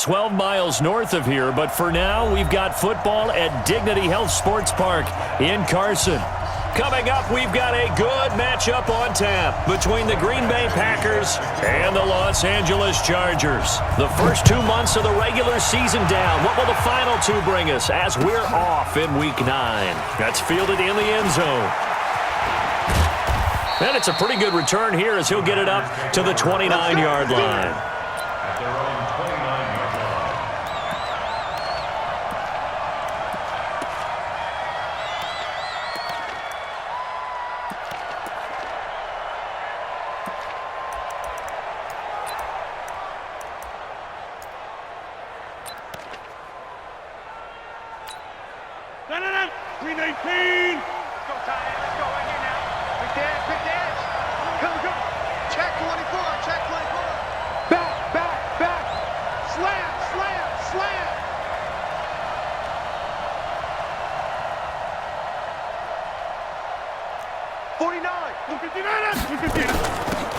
12 miles north of here, but for now, we've got football at Dignity Health Sports Park in Carson. Coming up, we've got a good matchup on tap between the Green Bay Packers and the Los Angeles Chargers. The first 2 months of the regular season down. What will the final two bring us as we're off in Week 9? That's fielded in the end zone. And it's a pretty good return here as he'll get it up to the 29-yard line.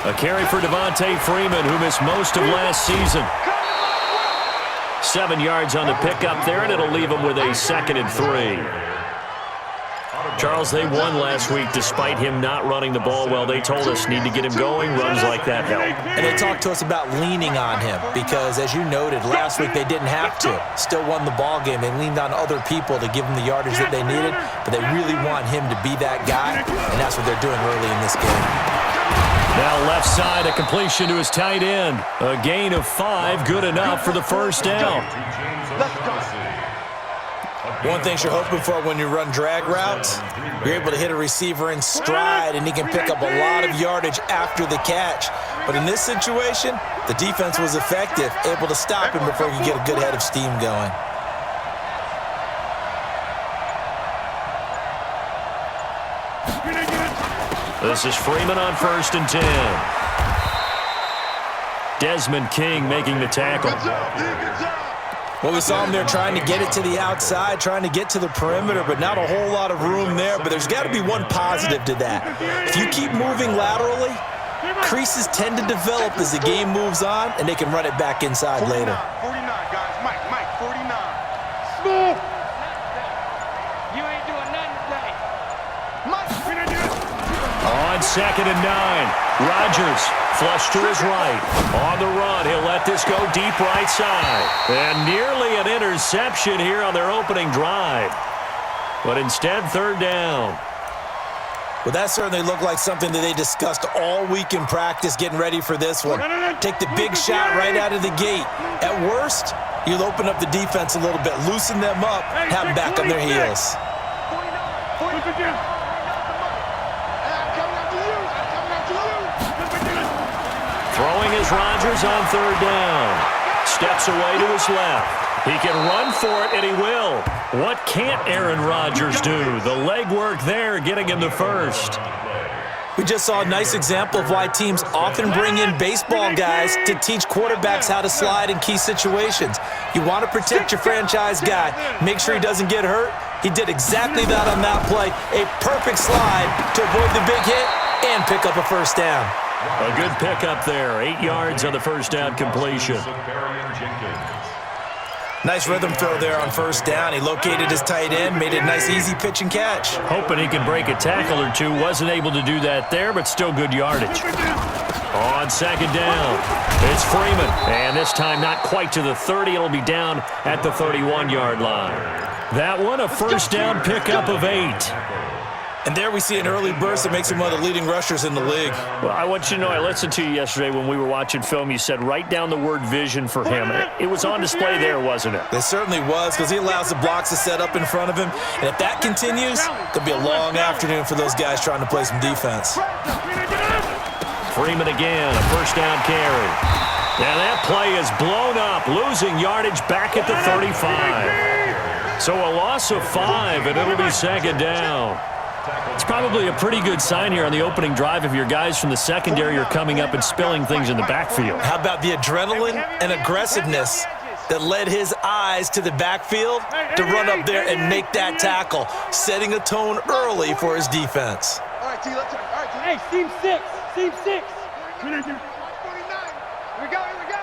A carry for Devontae Freeman, who missed most of last season. 7 yards on the pickup there, and it'll leave him with a 2nd and 3. Charles, they won last week despite him not running the ball well. They told us need to get him going. Runs like that help. And they talked to us about leaning on him because, as you noted, last week they didn't have to. Still won the ball game. They leaned on other people to give them the yardage that they needed, but they really want him to be that guy, and that's what they're doing early in this game. Now left side, a completion to his tight end. A gain of 5, good enough for the first down. One thing you're hoping for when you run drag routes, you're able to hit a receiver in stride, and he can pick up a lot of yardage after the catch. But in this situation, the defense was effective, able to stop him before he could get a good head of steam going. This is Freeman on 1st and 10. Desmond King making the tackle. Well, we saw him there trying to get it to the outside, trying to get to the perimeter, but not a whole lot of room there. But there's got to be one positive to that. If you keep moving laterally, creases tend to develop as the game moves on, and they can run it back inside 49, later. 49, guys. Mike, 49. Smooth. You ain't doing nothing today. Mike, on 2nd and 9, Rodgers flush to his right. On the run, he'll let this go deep right side. And nearly an interception here on their opening drive. But instead, 3rd down. Well, that certainly looked like something that they discussed all week in practice getting ready for this one. Take the big shot right out of the gate. At worst, you'll open up the defense a little bit, loosen them up, have them back on their heels. Throwing is Rodgers on 3rd down. Steps away to his left. He can run for it, and he will. What can't Aaron Rodgers do? The legwork there getting him the first. We just saw a nice example of why teams often bring in baseball guys to teach quarterbacks how to slide in key situations. You want to protect your franchise guy. Make sure he doesn't get hurt. He did exactly that on that play. A perfect slide to avoid the big hit and pick up a first down. A good pickup there. 8 yards on the first down completion. Nice rhythm throw there on 1st down. He located his tight end, made it a nice easy pitch and catch. Hoping he can break a tackle or two. Wasn't able to do that there, but still good yardage. On 2nd down, it's Freeman. And this time not quite to the 30. It'll be down at the 31-yard line. That one, a first down pickup of 8. And there we see an early burst that makes him one of the leading rushers in the league. Well, I want you to know, I listened to you yesterday when we were watching film. You said write down the word vision for him. It was on display there, wasn't it? It certainly was, because he allows the blocks to set up in front of him. And if that continues, there'll be a long afternoon for those guys trying to play some defense. Freeman again, a first down carry. And that play is blown up, losing yardage back at the 35. So a loss of 5, and it'll be 2nd down. It's probably a pretty good sign here on the opening drive if your guys from the secondary are coming up and spilling things in the backfield. How about the adrenaline and aggressiveness that led his eyes to the backfield to run up there and make that tackle, setting a tone early for his defense. All right, T, let's go. All right, T. Hey, team 6. Team 6. 49. Here we go, here we go.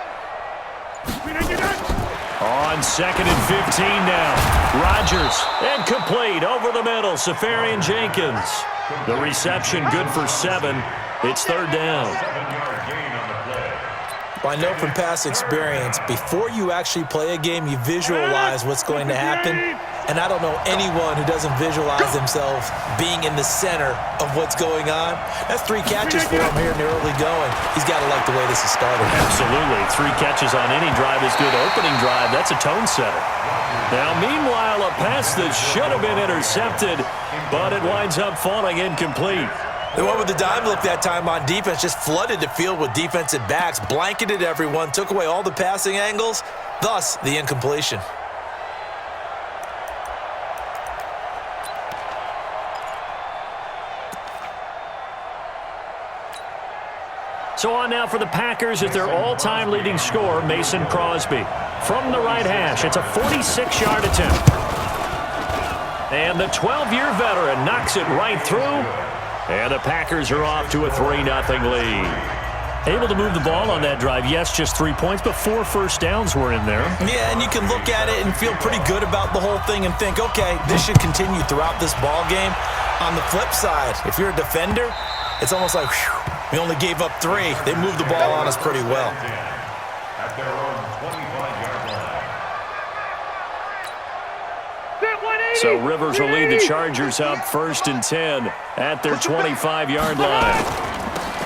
On 2nd and 15 now. Rodgers, incomplete, over the middle, Safarian Jenkins. The reception good for 7. It's 3rd down. Well, I know from past experience, before you actually play a game, you visualize what's going to happen. And I don't know anyone who doesn't visualize themselves being in the center of what's going on. That's 3 catches for him here in the early going. He's got to like the way this is started. Absolutely. 3 catches on any drive is good. Opening drive, that's a tone setter. Now, meanwhile, a pass that should have been intercepted, but it winds up falling incomplete. They went with the dime look that time on defense, just flooded the field with defensive backs, blanketed everyone, took away all the passing angles, thus the incompletion. So on now for the Packers is their all-time leading scorer, Mason Crosby. From the right hash, it's a 46-yard attempt. And the 12-year veteran knocks it right through. And the Packers are off to a 3-0 lead. Able to move the ball on that drive. Yes, just 3 points, but 4 first downs were in there. Yeah, and you can look at it and feel pretty good about the whole thing and think, okay, this should continue throughout this ball game. On the flip side, if you're a defender, it's almost like, whew, we only gave up 3. They moved the ball on us pretty well. At their own 25-yard line. So Rivers will lead the Chargers up 1st and 10 at their 25-yard line.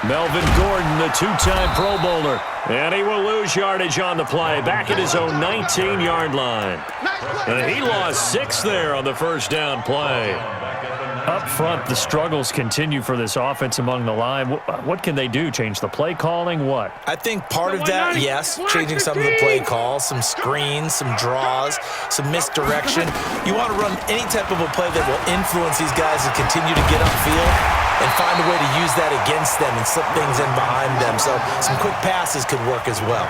Melvin Gordon, the 2-time Pro Bowler, and he will lose yardage on the play back at his own 19-yard line. And he lost 6 there on the first down play. Up front, the struggles continue for this offense among the line. What can they do? Change the play calling? What? I think part of that, yes, changing some of the play calls, some screens, some draws, some misdirection. You want to run any type of a play that will influence these guys to continue to get upfield and find a way to use that against them and slip things in behind them. So some quick passes could work as well.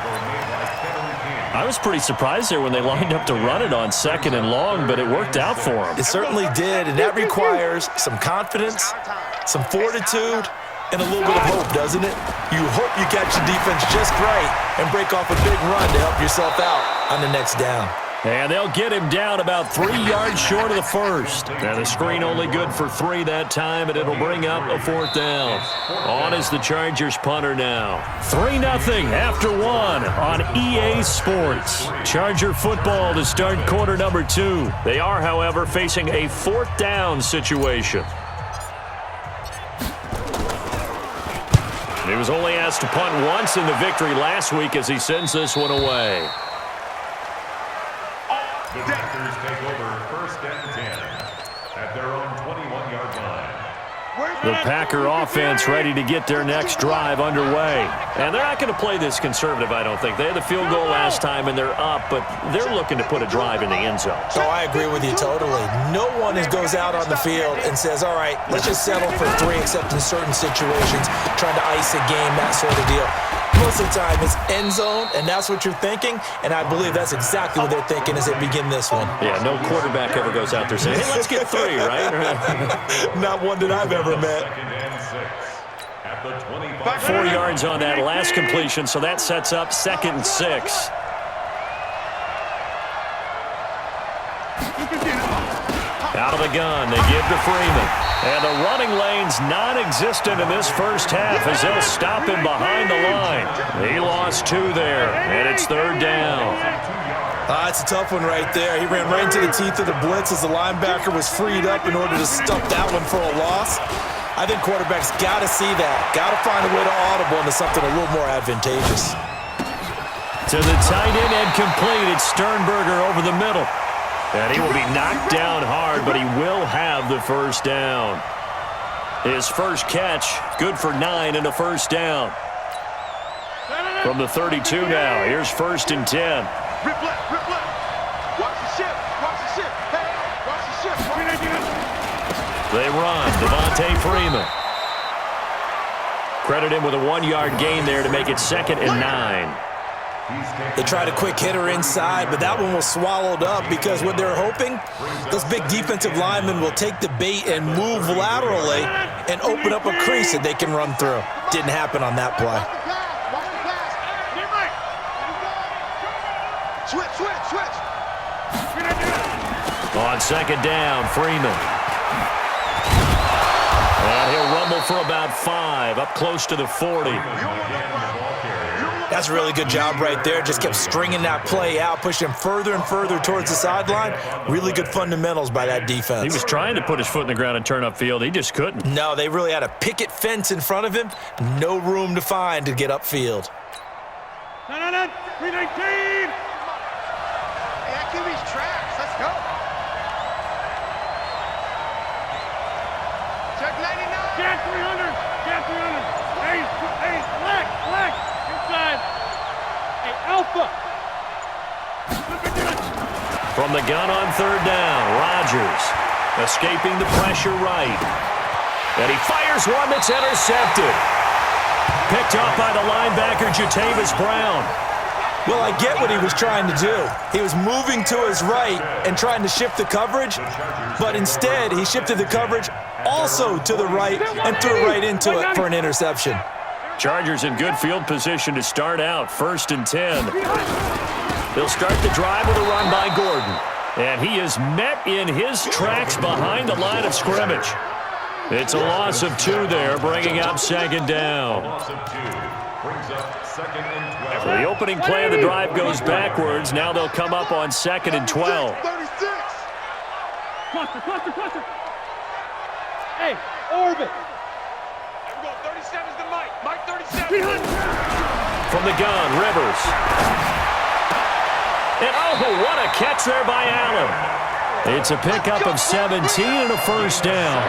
I was pretty surprised there when they lined up to run it on 2nd and long, but it worked out for them. It certainly did, and that requires some confidence, some fortitude, and a little bit of hope, doesn't it? You hope you catch the defense just right and break off a big run to help yourself out on the next down. And they'll get him down about 3 yards short of the first. And the screen only good for 3 that time, and it'll bring up a 4th down. On is the Chargers punter now. 3-0 after 1 on EA Sports. Charger football to start quarter number 2. They are, however, facing a 4th down situation. He was only asked to punt once in the victory last week as he sends this one away. The Packers take over 1st and 10 at their own 21-yard line. The Packer offense ready to get their next drive underway. And they're not going to play this conservative, I don't think. They had the field goal last time, and they're up, but they're looking to put a drive in the end zone. Oh, I agree with you totally. No one goes out on the field and says, all right, let's just settle for 3, except in certain situations, trying to ice a game, that sort of deal. Most of the time, it's end zone, and that's what you're thinking, and I believe that's exactly what they're thinking as they begin this one. Yeah, no quarterback ever goes out there saying, hey, let's get 3, right? Not one that I've ever met. 4 yards on that last completion, so that sets up 2nd and 6. Out of the gun, they give to Freeman. And the running lane's non-existent in this first half as they'll stop him behind the line. He lost 2 there, and it's 3rd down. It's a tough one right there. He ran right into the teeth of the blitz as the linebacker was freed up in order to stuff that one for a loss. I think quarterbacks got to see that. Got to find a way to audible into something a little more advantageous. To the tight end and complete. It's Sternberger over the middle. And he will be knocked down hard, but he will have the first down. His first catch, good for 9 and a first down. From the 32 now, here's 1st and 10. Rip left, rip left. Watch the ship, watch the ship. Hey, watch the ship. They run, Devontae Freeman. Credit him with a 1-yard gain there to make it 2nd and 9. They tried a quick hitter inside, but that one was swallowed up because what they're hoping, those big defensive linemen will take the bait and move laterally and open up a crease that they can run through. Didn't happen on that play. Switch. Switch. On second down, Freeman. And he'll rumble for about 5, up close to the 40. That's a really good job right there. Just kept stringing that play out, pushing him further and further towards the sideline. Really good fundamentals by that defense. He was trying to put his foot in the ground and turn upfield. He just couldn't. No, they really had a picket fence in front of him. No room to find to get upfield. 319. Yeah, QB's tracks. Let's go. Check 99. Cat 300. Hey, black. Inside. Hey, Alpha. From the gun on third down, Rodgers escaping the pressure right. And he fires one that's intercepted. Picked up by the linebacker, Jatavis Brown. Well, I get what he was trying to do. He was moving to his right and trying to shift the coverage, but instead he shifted the coverage also to the right and threw right into it for an interception. Chargers in good field position to start out, 1st and 10. They'll start the drive with a run by Gordon. And he is met in his tracks behind the line of scrimmage. It's a loss of 2 there, bringing up second down. Loss of 2 brings up 2nd and 12. So the opening play of the drive goes backwards. Now they'll come up on 2nd and 12. 36. Cluster. Hey, orbit. Here we go. 37's the Mike. Mike 37. 300. From the gun, Rivers. And oh, what a catch there by Allen. It's a pickup of 17 and a first down.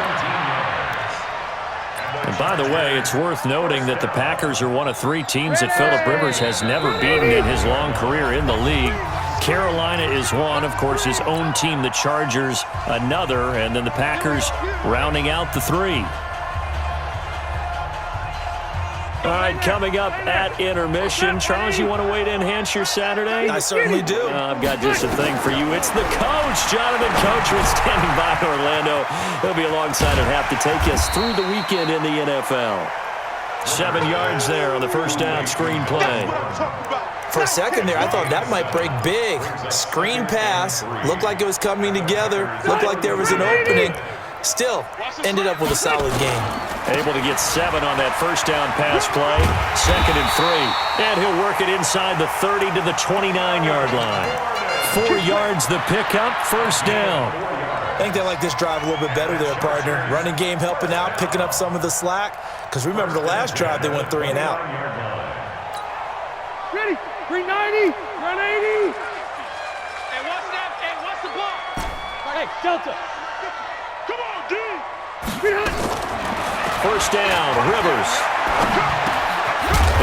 And by the way, it's worth noting that the Packers are one of 3 teams that Phillip Rivers has never beaten in his long career in the league. Carolina is one, of course, his own team, the Chargers, another, and then the Packers rounding out the 3. All right, coming up at intermission. Charles, you want to wait to enhance your Saturday? I certainly do. I've got just a thing for you. It's the coach, Jonathan Coachman, standing by in Orlando. He'll be alongside at half to take us through the weekend in the NFL. 7 yards there on the first down screen play. For a second there, I thought that might break big. Screen pass, looked like it was coming together, looked like there was an opening. Still, ended up with a solid game. Able to get 7 on that first down pass play. 2nd and 3. And he'll work it inside the 30 to the 29-yard line. 4 yards the pickup, first down. I think they like this drive a little bit better there, partner. Running game helping out, picking up some of the slack. Because remember the last drive, they went 3 and out. Ready. 390. 180. And what's that? And what's the ball? Hey, Delta. Come on, D. 300. First down, Rivers.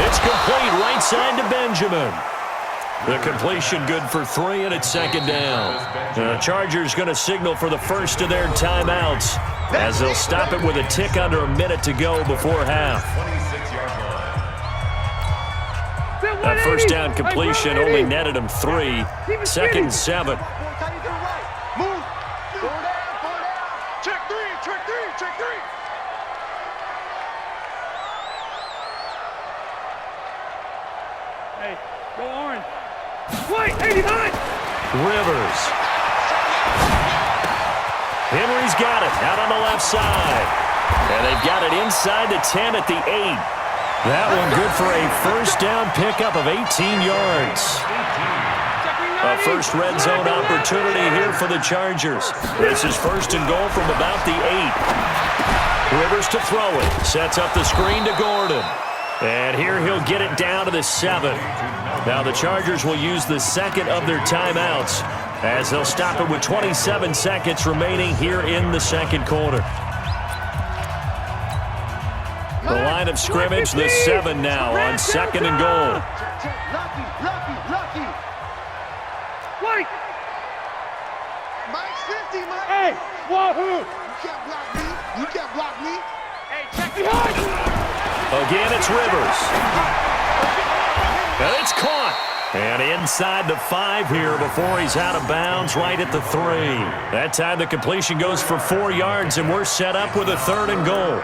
It's complete right side to Benjamin. The completion good for 3, and it's second down. The Chargers going to signal for the first of their timeouts as they'll stop it with a tick under a minute to go before half. 26-yard line. That first down completion only netted him 3. 2nd and 7. Move. Check 3. Hey, go orange. White, 89. Rivers. Henry's got it out on the left side. And they've got it inside the 10 at the 8. That one good for a first down pickup of 18 yards. A first red zone opportunity here for the Chargers. This is 1st and goal from about the 8. Rivers to throw it. Sets up the screen to Gordon. And here he'll get it down to the 7. Now the Chargers will use the second of their timeouts as they'll stop it with 27 seconds remaining here in the second quarter. The line of scrimmage, the 7 now on 2nd and goal. Lucky. White. Mike's 50, Mike. Hey, wahoo. You can't block me. Hey, check behind. Again, it's Rivers. And it's caught. And inside the 5 here before he's out of bounds right at the 3. That time the completion goes for 4 yards, and we're set up with a 3rd and goal.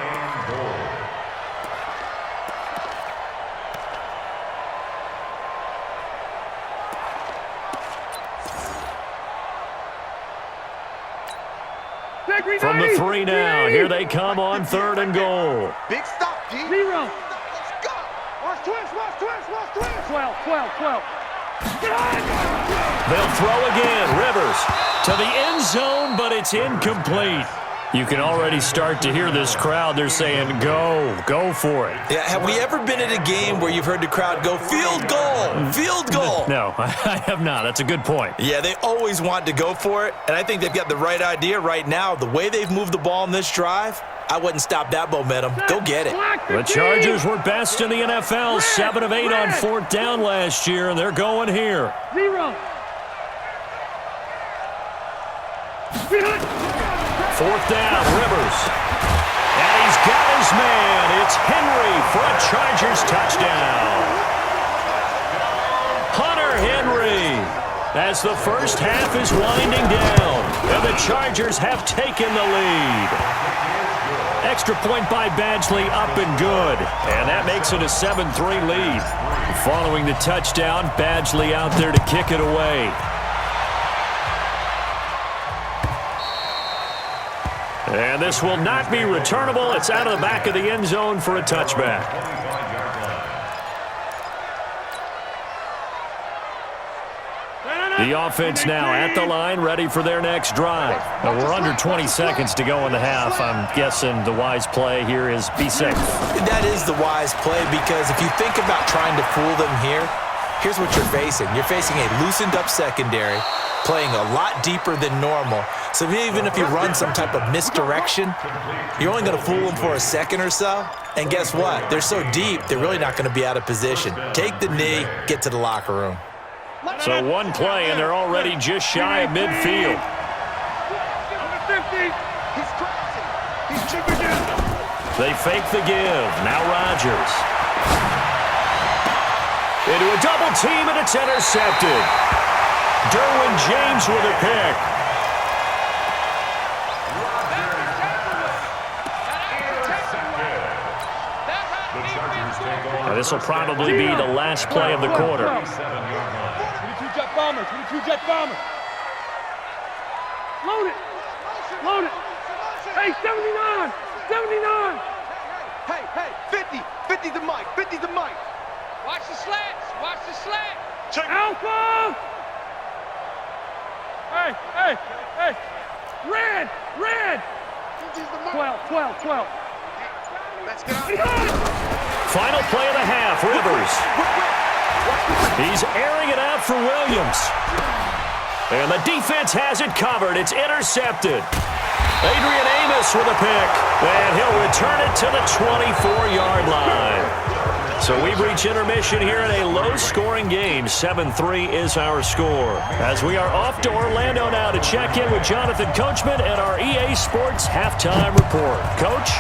From the 3 now, here they come on 3rd and goal. Big stop, D. 0. Let's go. Watch twist, watch twist, watch twist. 12, 12, 12. They'll throw again. Rivers to the end zone, but it's incomplete. You can already start to hear this crowd. They're saying, go for it. Yeah, have we ever been at a game where you've heard the crowd go, field goal, field goal? No, I have not. That's a good point. Yeah, they always want to go for it, and I think they've got the right idea right now. The way they've moved the ball in this drive, I wouldn't stop that momentum. Go get it. The Chargers were best in the NFL, 7 of 8 on 4th down last year, and they're going here. 0. 4th down, Rivers. And he's got his man. It's Henry for a Chargers touchdown. Hunter Henry, as the first half is winding down, and the Chargers have taken the lead. Extra point by Badgley, up and good. And that makes it a 7-3 lead. Following the touchdown, Badgley out there to kick it away. And this will not be returnable. It's out of the back of the end zone for a touchback. The offense now at the line, ready for their next drive. Now we're under 20 seconds to go in the half. I'm guessing the wise play here is be safe. That is the wise play, because if you think about trying to fool them here, here's what you're facing. You're facing a loosened up secondary, playing a lot deeper than normal. So even if you run some type of misdirection, you're only going to fool them for a second or so. And guess what? They're so deep, they're really not going to be out of position. Take the knee, get to the locker room. So one play, and they're already just shy of midfield. He's crossing. He's chipping in. They fake the give. Now Rodgers. Into a double team, and it's intercepted. Derwin James with a pick. Now this will probably be the last play of the quarter. 22 jet bomber, 22 jet bomber. Load it. Load it. Hey, 79. 79. Hey, 50. 50 the mic. 50 the mic. Watch the slats. Watch the slat. Check. Alpha. Hey. Red. 12. Let's go. Final play of the half, Rivers. He's airing it out for Williams. And the defense has it covered. It's intercepted. Adrian Amos with a pick. And he'll return it to the 24-yard line. So we've reached intermission here in a low-scoring game. 7-3 is our score. As we are off to Orlando now to check in with Jonathan Coachman and our EA Sports halftime report. Coach?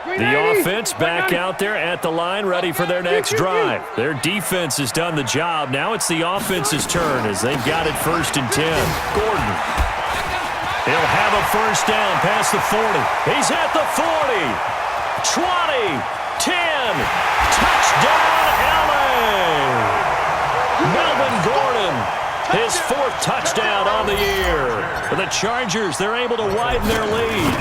The offense back out there at the line, ready for their next drive. Their defense has done the job. Now it's the offense's turn as they've got it 1st and 10. Gordon. He'll have a first down past the 40. He's at the 40. 20. 10. Touchdown, LA. Melvin Gordon. His 4th touchdown on the year. For the Chargers, they're able to widen their lead.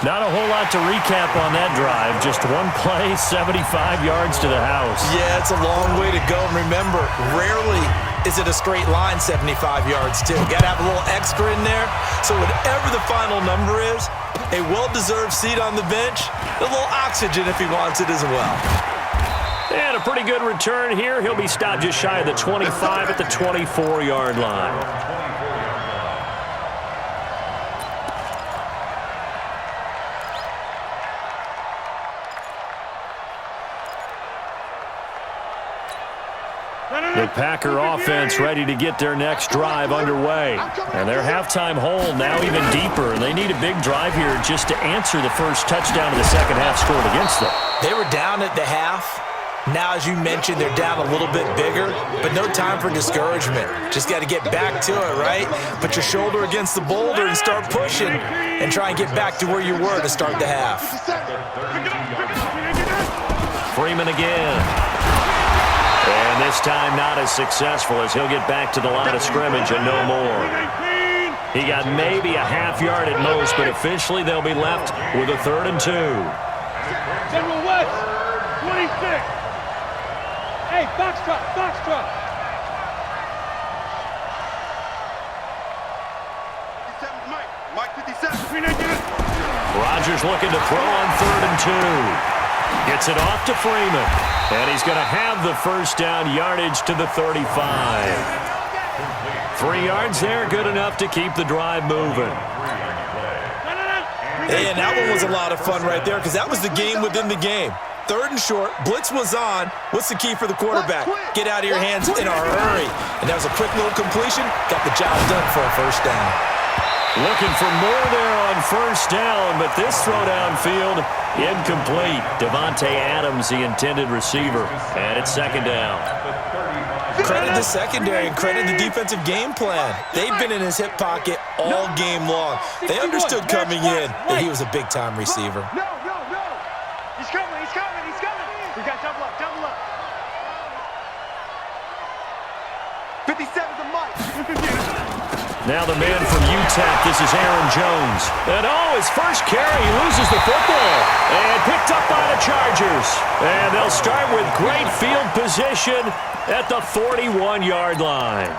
Not a whole lot to recap on that drive. Just one play, 75 yards to the house. Yeah, it's a long way to go. And remember, rarely is it a straight line 75 yards, too. Got to have a little extra in there. So whatever the final number is, a well-deserved seat on the bench, a little oxygen if he wants it as well. And a pretty good return here. He'll be stopped just shy of the 25 at the 24-yard line. The Packer offense ready to get their next drive underway. And their halftime hole now even deeper. And they need a big drive here just to answer the first touchdown of the second half scored against them. They were down at the half, Now, as you mentioned, they're down a little bit bigger, but no time for discouragement. Just got to get back to it, right? Put your shoulder against the boulder and start pushing and try and get back to where you were to start the half. Freeman again. And this time not as successful as he'll get back to the line of scrimmage and no more. He got maybe a half yard at most, but officially they'll be left with a 3rd and 2. General West, 26. Hey, Foxtrot, Foxtrot. Mike 57. Rodgers looking to throw on 3rd and 2. Gets it off to Freeman. And he's going to have the first down, yardage to the 35. 3 yards there, good enough to keep the drive moving. And that one was a lot of fun right there because that was the game within the game. 3rd and short, blitz was on. What's the key for the quarterback? Get out of your hands in a hurry. And that was a quick little completion. Got the job done for a first down. Looking for more there on first down, but this throw downfield, incomplete. Devontae Adams, the intended receiver, and it's 2nd down. Credit the secondary and credit the defensive game plan. They've been in his hip pocket all game long. They understood coming in that he was a big-time receiver. No. He's coming. We got double up. 57 to Mike. Now the man from UTEP, this is Aaron Jones. And his first carry, he loses the football. And picked up by the Chargers. And they'll start with great field position at the 41-yard line.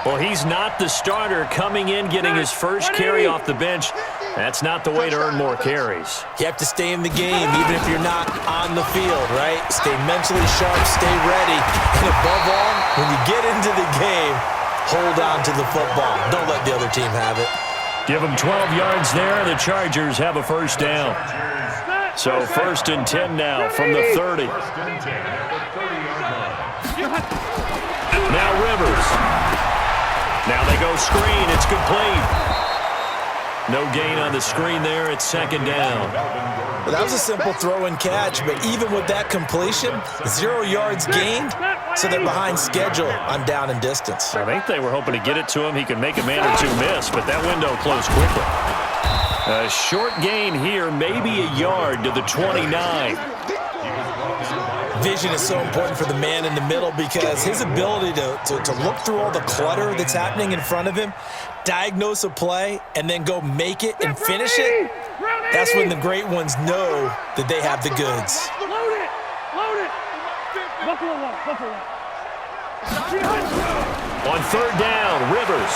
Well, he's not the starter coming in, getting his first carry off the bench. That's not the way to earn more carries. You have to stay in the game, even if you're not on the field, right? Stay mentally sharp, stay ready. And above all, when you get into the game, hold on to the football. Don't let the other team have it. Give them 12 yards there. The Chargers have a first down. So 1st and 10 now from the 30. Now Rivers. Now they go screen. It's complete. No gain on the screen there. It's 2nd down. Well, that was a simple throw and catch, but even with that completion, 0 yards gained, so they're behind schedule on down and distance. I think they were hoping to get it to him. He could make a man or two miss, but that window closed quickly. A short gain here, maybe a yard to the 29. Vision is so important for the man in the middle because his ability to look through all the clutter that's happening in front of him, diagnose a play, and then go make it and finish it, that's when the great ones know that they have the goods. Load it. Buffalo one. On 3rd down, Rivers.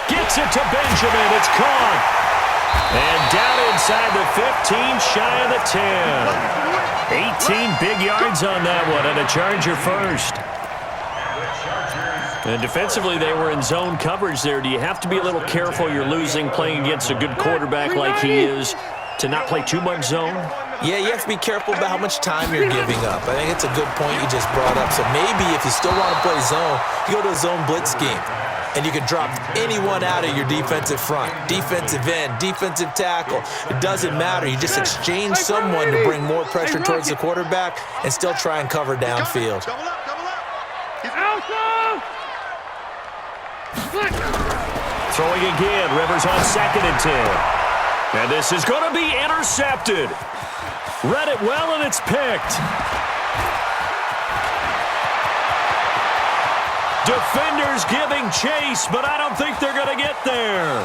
Gets it to Benjamin. It's caught. And down inside the 15, shy of the 10. 18 big yards on that one, and a Charger first. And defensively, they were in zone coverage there. Do you have to be a little careful? You're losing playing against a good quarterback like he is to not play too much zone? Yeah, you have to be careful about how much time you're giving up. I think it's a good point you just brought up. So maybe if you still want to play zone, you go to a zone blitz scheme. And you can drop anyone out of your defensive front, defensive end, defensive tackle. It doesn't matter. You just exchange someone to bring more pressure towards the quarterback and still try and cover downfield. Double up. Throwing again, Rivers on 2nd and 10. And this is going to be intercepted. Read it well, and it's picked. Defenders giving chase, but I don't think they're going to get there.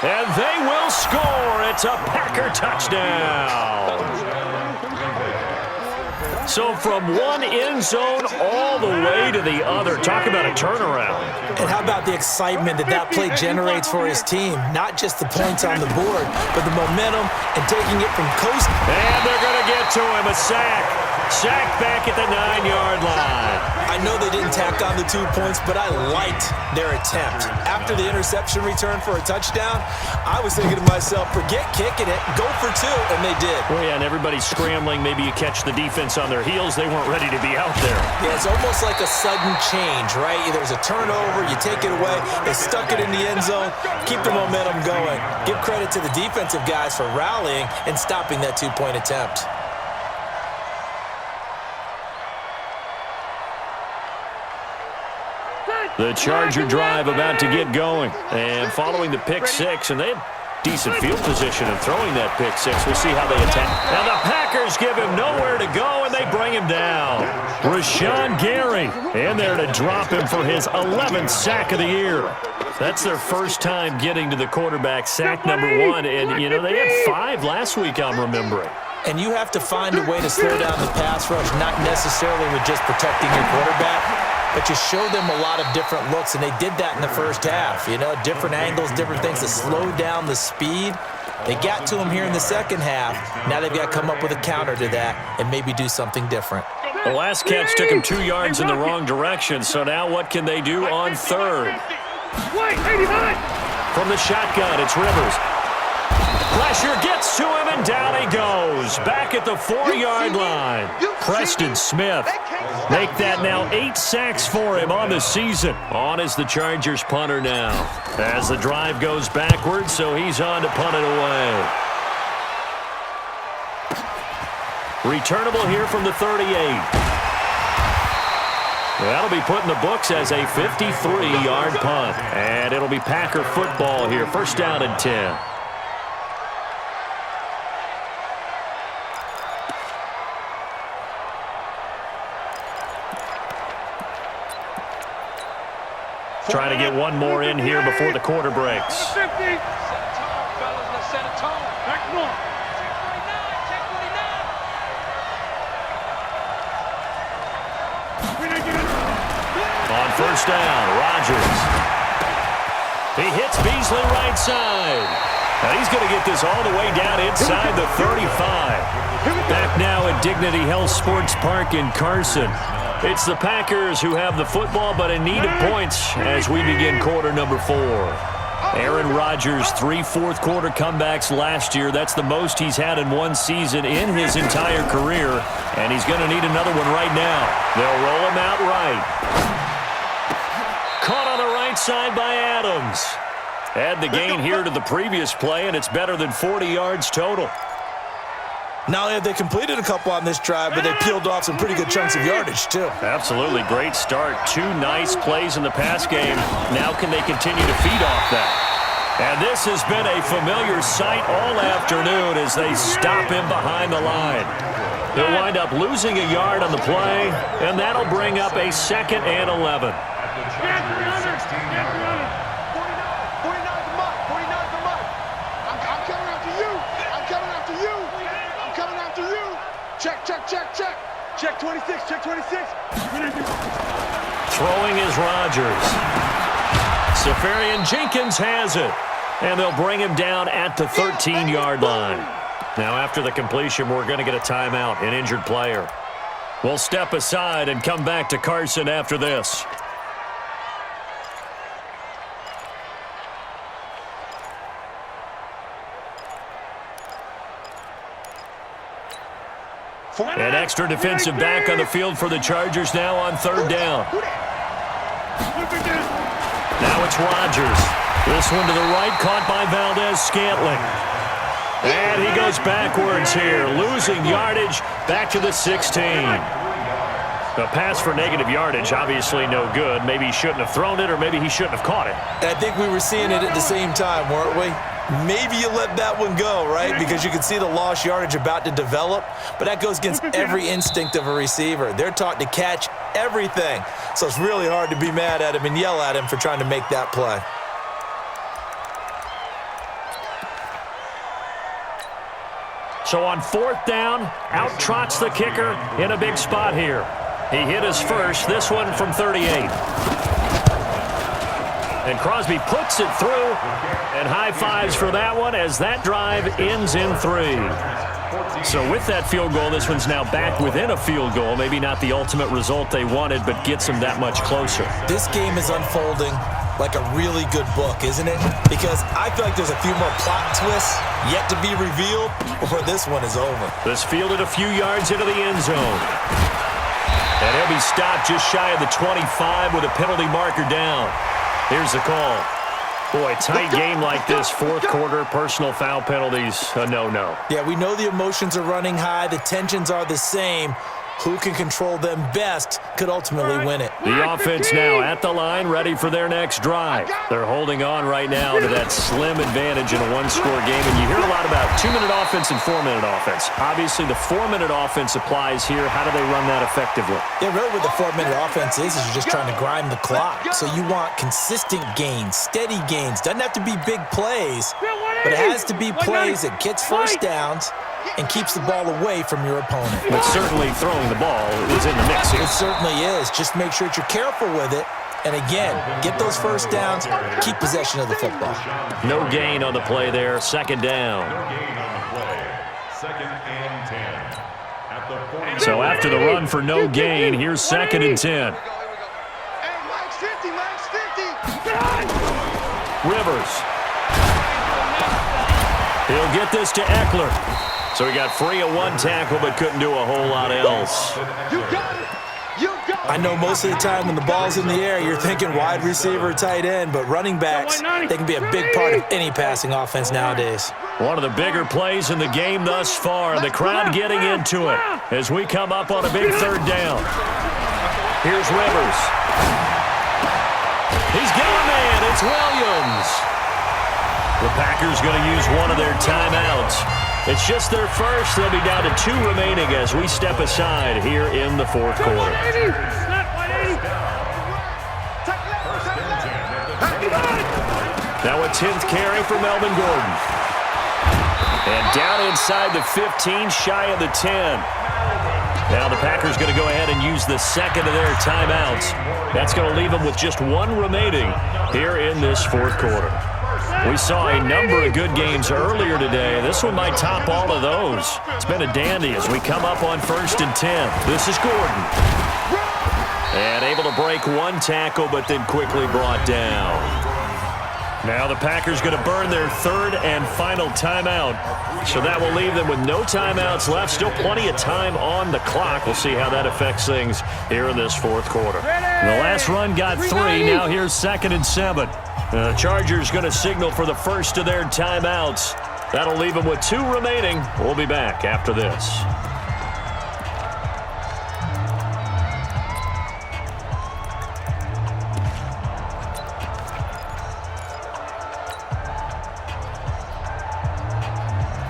And they will score. It's a Packer touchdown. So from one end zone all the way to the other. Talk about a turnaround. And how about the excitement that play generates for his team? Not just the points on the board, but the momentum and taking it from coast. And they're going to get to him. A sack. Sack back at the 9-yard line. I know they didn't tack on the 2 points, but I liked their attempt. After the interception return for a touchdown, I was thinking to myself, forget kicking it, go for 2, and they did. Well, yeah, and everybody's scrambling. Maybe you catch the defense on their heels. They weren't ready to be out there. Yeah, it's almost like a sudden change, right? There's a turnover, you take it away, they stuck it in the end zone, keep the momentum going. Give credit to the defensive guys for rallying and stopping that 2-point attempt. The Charger drive about to get going. And following the pick six, and they had decent field position in throwing that pick six. We'll see how they attack. Now the Packers give him nowhere to go, and they bring him down. Rashawn Gary in there to drop him for his 11th sack of the year. That's their first time getting to the quarterback, sack number 1. And, you know, they had 5 last week, I'm remembering. And you have to find a way to slow down the pass rush, not necessarily with just protecting your quarterback, but you show them a lot of different looks, and they did that in the first half. You know, different angles, different things to slow down the speed. They got to him here in the second half. Now they've got to come up with a counter to that and maybe do something different. The last catch took him 2 yards in the wrong direction, so now what can they do on third? From the shotgun, it's Rivers. Pressure gets to him, and down he goes. Back at the 4-yard line. Preston Smith. Make that now 8 sacks for him on the season. On is the Chargers punter now. As the drive goes backwards, so he's on to punt it away. Returnable here from the 38. That'll be put in the books as a 53-yard punt. And it'll be Packer football here. First down and 10. Trying to get one more in here before the quarter breaks. Set a tone, fellas. Let's set a tone. Back north. On first down, Rodgers. He hits Beasley right side. And he's going to get this all the way down inside the 35. Back now at Dignity Health Sports Park in Carson. It's the Packers who have the football, but in need of points as we begin quarter number 4. Aaron Rodgers, 3 fourth-quarter comebacks last year. That's the most he's had in one season in his entire career, and he's going to need another one right now. They'll roll him out right. Caught on the right side by Adams. Add the gain here to the previous play, and it's better than 40 yards total. Not only have they completed a couple on this drive, but they peeled off some pretty good chunks of yardage, too. Absolutely. Great start. 2 nice plays in the pass game. Now can they continue to feed off that? And this has been a familiar sight all afternoon as they stop him behind the line. They'll wind up losing a yard on the play, and that'll bring up a 2nd and 11. Check. Check 26, check 26. Throwing is Rodgers. Safarian Jenkins has it. And they'll bring him down at the 13-yard line. Now after the completion, we're going to get a timeout, an injured player. We'll step aside and come back to Carson after this. An extra defensive back on the field for the Chargers now on third down. Now it's Rodgers. This one to the right, caught by Valdez-Scantling. And he goes backwards here, losing yardage back to the 16. A pass for negative yardage, obviously no good. Maybe he shouldn't have thrown it, or maybe he shouldn't have caught it. I think we were seeing it at the same time, weren't we? Maybe you let that one go, right? Because you can see the lost yardage about to develop, but that goes against every instinct of a receiver. They're taught to catch everything, so it's really hard to be mad at him and yell at him for trying to make that play. So on fourth down, out trots the kicker in a big spot here. He hit his first, this one from 38. And Crosby puts it through, and high fives for that one as that drive ends in 3. So with that field goal, this one's now back within a field goal. Maybe not the ultimate result they wanted, but gets them that much closer. This game is unfolding like a really good book, isn't it? Because I feel like there's a few more plot twists yet to be revealed before this one is over. This fielded a few yards into the end zone. And he'll be stopped just shy of the 25 with a penalty marker down. Here's the call. Boy, tight game like this, fourth quarter, personal foul penalties, a no-no. Yeah, we know the emotions are running high. The tensions are the same. who can control them best could ultimately win it. The offense now at the line, ready for their next drive. They're holding on right now to that slim advantage in a one-score game. And you hear a lot about 2-minute offense and 4-minute offense. Obviously, the 4-minute offense applies here. How do they run that effectively? Yeah, really what the 4-minute offense is you're just trying to grind the clock. So you want consistent gains, steady gains. Doesn't have to be big plays, but it has to be plays that gets first downs and keeps the ball away from your opponent. But certainly throwing the ball is in the mix here. It certainly is. Just make sure that you're careful with it. And again, get those first downs, keep possession of the football. No gain on the play there, second down. No gain on the play. Second and 10. At the 40. So after the run for no gain, here's second and 10. Hey, Mike's 50, Mike's 50. Rivers. He'll get this to Eckler. So he got free of one tackle but couldn't do a whole lot else. You got it. You got it. I know most of the time when the ball's in the air, you're thinking wide receiver, tight end, but running backs, they can be a big part of any passing offense nowadays. One of the bigger plays in the game thus far. The crowd getting into it as we come up on a big third down. Here's Rivers. He's got a man. It's Williams. The Packers going to use one of their timeouts. It's just their first. They'll be down to 2 remaining as we step aside here in the fourth quarter. Now a 10th carry for Melvin Gordon. And down inside the 15, shy of the 10. Now the Packers going to go ahead and use the second of their timeouts. That's going to leave them with just 1 remaining here in this fourth quarter. We saw a number of good games earlier today. This one might top all of those. It's been a dandy as we come up on 1st and 10. This is Gordon. And able to break 1 tackle, but then quickly brought down. Now the Packers going to burn their 3rd and final timeout. So that will leave them with no timeouts left. Still plenty of time on the clock. We'll see how that affects things here in this fourth quarter. The last run got 3. Now here's 2nd and 7. The Chargers going to signal for the first of their timeouts. That'll leave them with 2 remaining. We'll be back after this.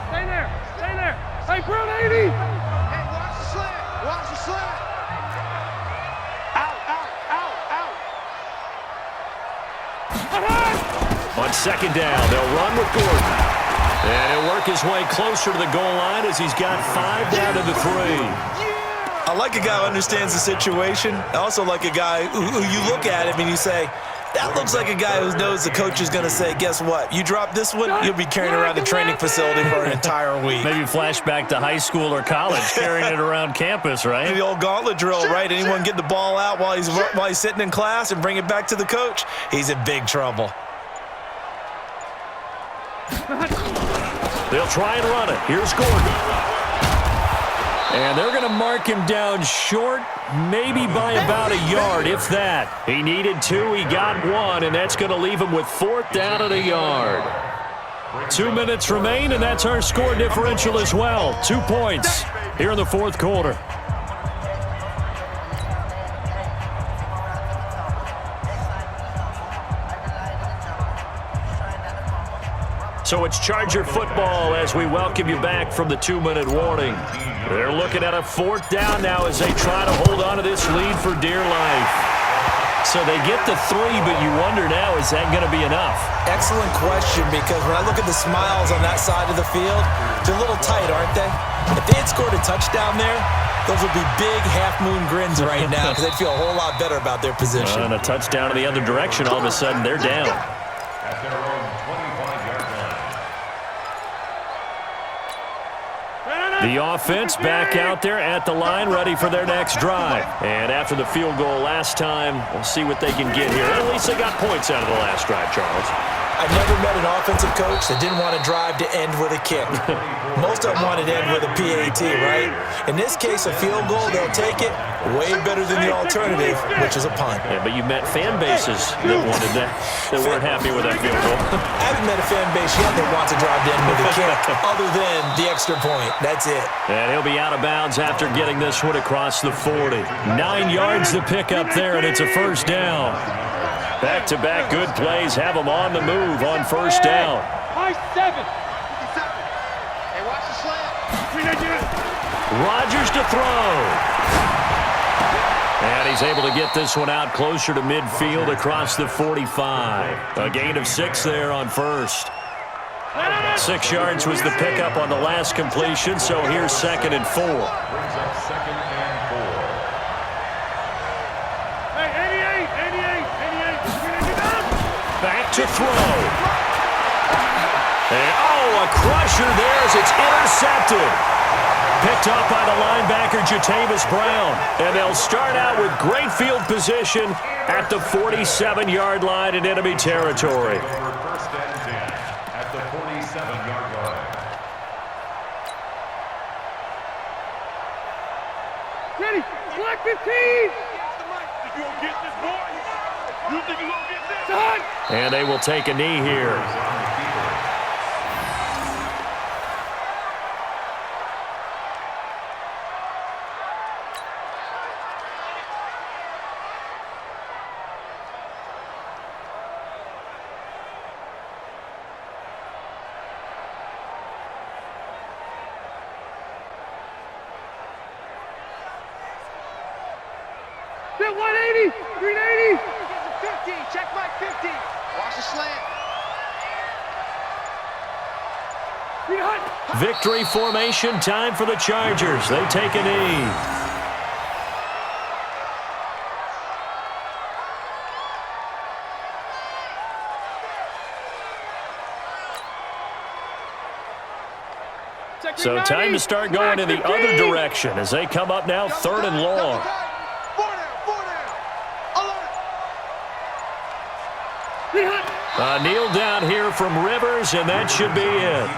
Stay there. Stay there. Hey, Brown 80. Hey, watch the slant. Watch the slant. Out, out, out, out. On 2nd down, they'll run with Gordon. And he'll work his way closer to the goal line as he's got 5 down to the 3. I like a guy who understands the situation. I also like a guy who you look at him and you say, that looks like a guy who knows the coach is going to say, guess what? You drop this one, you'll be carrying around the training facility for an entire week. Maybe flashback to high school or college, carrying it around campus, right? The old gauntlet drill, right? Anyone get the ball out while he's sitting in class and bring it back to the coach, he's in big trouble. They'll try and run it. Here's Gordon. And they're going to mark him down short, maybe by about a yard, if that. He needed 2, he got 1, and that's going to leave him with 4th down at a yard. 2 minutes remain, and that's our score differential as well. 2 points here in the fourth quarter. So it's Charger football as we welcome you back from the 2-minute warning. They're looking at a 4th down now as they try to hold on to this lead for dear life. So they get the 3, but you wonder now, is that going to be enough? Excellent question, because when I look at the smiles on that side of the field, they're a little tight, aren't they? If they had scored a touchdown there, those would be big half-moon grins right now because they'd feel a whole lot better about their position. And a touchdown in the other direction, all of a sudden they're down. At their own 25-yard line. The offense back out there at the line, ready for their next drive. And after the field goal last time, we'll see what they can get here. At least they got points out of the last drive, Charles. I've never met an offensive coach that didn't want to drive to end with a kick. Most of them wanted to end with a PAT, right? In this case, a field goal, they'll take it way better than the alternative, which is a punt. Yeah, but you met fan bases that wanted that. They weren't happy with that field goal. I haven't met a fan base yet that wants to drive in with a kick other than the extra point. That's it. And he'll be out of bounds after getting this one across the 40. 9 yards to pick up there, and it's a first down. Back-to-back good plays have them on the move on first down. High 7. Hey, watch the slant. Rodgers to throw. And he's able to get this one out closer to midfield across the 45. A gain of 6 there on first. 6 yards was the pickup on the last completion, so here's 2nd and 4. Brings up 2nd and 4. Hey, 88. Back to throw. And, a crusher there as it's intercepted. Picked up by the linebacker, Jatavis Brown. And they'll start out with great field position at the 47-yard line in enemy territory. First and 10 at the 47-yard line. Ready, black 15. You gonna get this, boy? You think you gonna get this? Son! And they will take a knee here. Set 180, 380. 50, check my 50. Watch the slant. Victory formation time for the Chargers. They take a knee. So time to start going in the other direction as they come up now 3rd and long. 4 down. Alert. A kneel down here from Rivers, and that should be it.